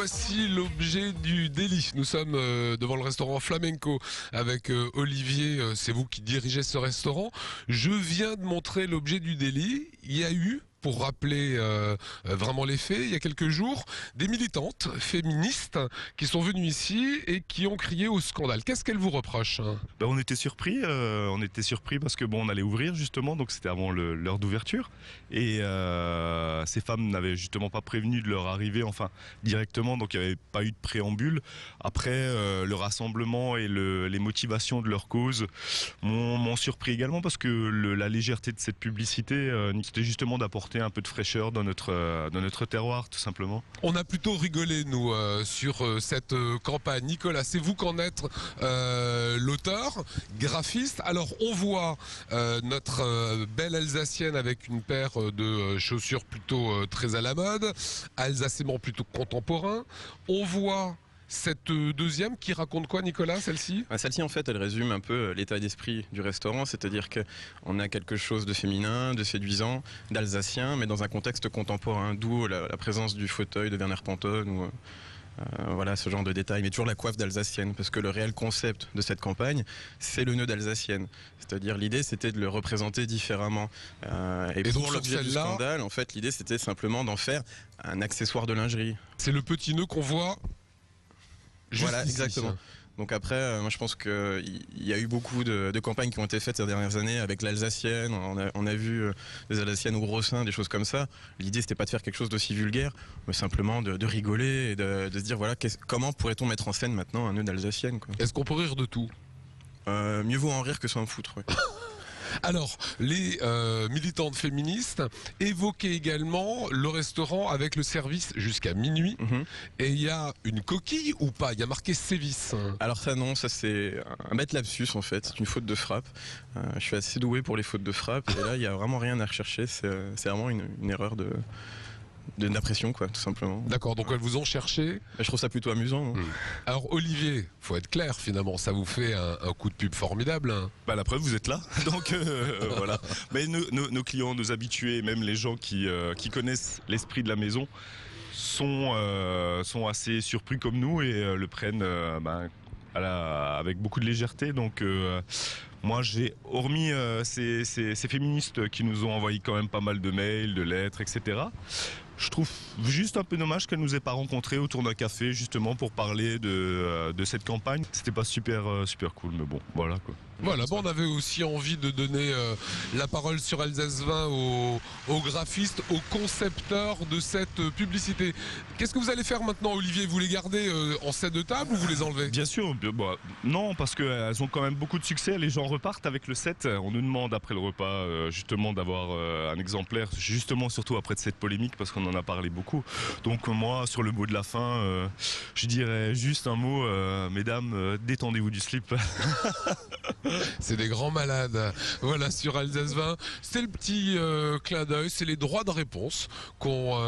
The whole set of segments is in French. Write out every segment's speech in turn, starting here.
voici l'objet du délit. Nous sommes devant le restaurant Flamenco avec Olivier, c'est vous qui dirigez ce restaurant. Je viens de montrer l'objet du délit. Il y a eu, pour rappeler vraiment les faits, il y a quelques jours, des militantes féministes qui sont venues ici et qui ont crié au scandale. Qu'est-ce qu'elles vous reprochent? Ben, on était surpris parce que bon, on allait ouvrir justement, donc c'était avant l'heure d'ouverture, et ces femmes n'avaient justement pas prévenu de leur arrivée, enfin directement, donc il n'y avait pas eu de préambule. Après, le rassemblement et les motivations de leur cause m'ont surpris également, parce que la légèreté de cette publicité, c'était justement d'apporter un peu de fraîcheur dans notre terroir, tout simplement. On a plutôt rigolé, nous, sur cette campagne. Nicolas, c'est vous qu'en êtes l'auteur, graphiste. Alors, on voit notre belle Alsacienne avec une paire de chaussures plutôt très à la mode, alsacément plutôt contemporain. On voit cette deuxième qui raconte quoi, Nicolas, celle-ci? Celle-ci, en fait, elle résume un peu l'état d'esprit du restaurant, c'est-à-dire qu'on a quelque chose de féminin, de séduisant, d'alsacien, mais dans un contexte contemporain, d'où la présence du fauteuil de Werner Pantone ou voilà, ce genre de détails, mais toujours la coiffe d'alsacienne, parce que le réel concept de cette campagne, c'est le nœud d'alsacienne. C'est-à-dire, l'idée, c'était de le représenter différemment. Et pour l'objet du scandale, en fait, l'idée, c'était simplement d'en faire un accessoire de lingerie. C'est le petit nœud qu'on voit. Voilà, exactement. Donc après, moi je pense qu'il y a eu beaucoup de campagnes qui ont été faites ces dernières années avec l'alsacienne. On a vu des alsaciennes au gros sein, des choses comme ça. L'idée c'était pas de faire quelque chose d'aussi vulgaire, mais simplement de rigoler et de se dire voilà, comment pourrait-on mettre en scène maintenant un nœud d'alsacienne. Est-ce qu'on peut rire de tout? Mieux vaut en rire que s'en foutre. Ouais. Alors, les militantes féministes évoquaient également le restaurant avec le service jusqu'à minuit. Et il y a une coquille ou pas? Il y a marqué sévices. Alors ça non, ça c'est un bête lapsus en fait, c'est une faute de frappe. Je suis assez doué pour les fautes de frappe et là il n'y a vraiment rien à rechercher, c'est vraiment une erreur d'impression quoi, tout simplement. D'accord, donc elles vous ont cherché. Je trouve ça plutôt amusant. Alors Olivier, faut être clair finalement, ça vous fait un coup de pub formidable. Bah, la preuve, vous êtes là, donc voilà. Mais nos clients, nos habitués, même les gens qui connaissent l'esprit de la maison sont assez surpris comme nous et le prennent avec beaucoup de légèreté. Donc moi, hormis ces féministes qui nous ont envoyé quand même pas mal de mails, de lettres, etc. Je trouve juste un peu dommage qu'elle ne nous ait pas rencontrés autour d'un café justement pour parler de cette campagne. C'était pas super cool, mais bon, voilà quoi. Voilà, bon, on avait aussi envie de donner la parole sur Alsace 20 aux graphistes, aux concepteurs de cette publicité. Qu'est-ce que vous allez faire maintenant, Olivier? Vous les gardez en set de table ou vous les enlevez? Bien sûr, non, parce qu'elles ont quand même beaucoup de succès. Les gens repartent avec le set. On nous demande après le repas justement d'avoir un exemplaire, justement surtout après de cette polémique, parce qu'on en a parlé beaucoup. Donc moi, sur le mot de la fin, je dirais juste un mot, mesdames, détendez-vous du slip. C'est des grands malades. Voilà, sur Alsace 20, c'est le petit clin d'œil, c'est les droits de réponse qu'on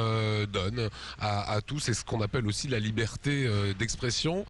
donne à tous, c'est ce qu'on appelle aussi la liberté d'expression.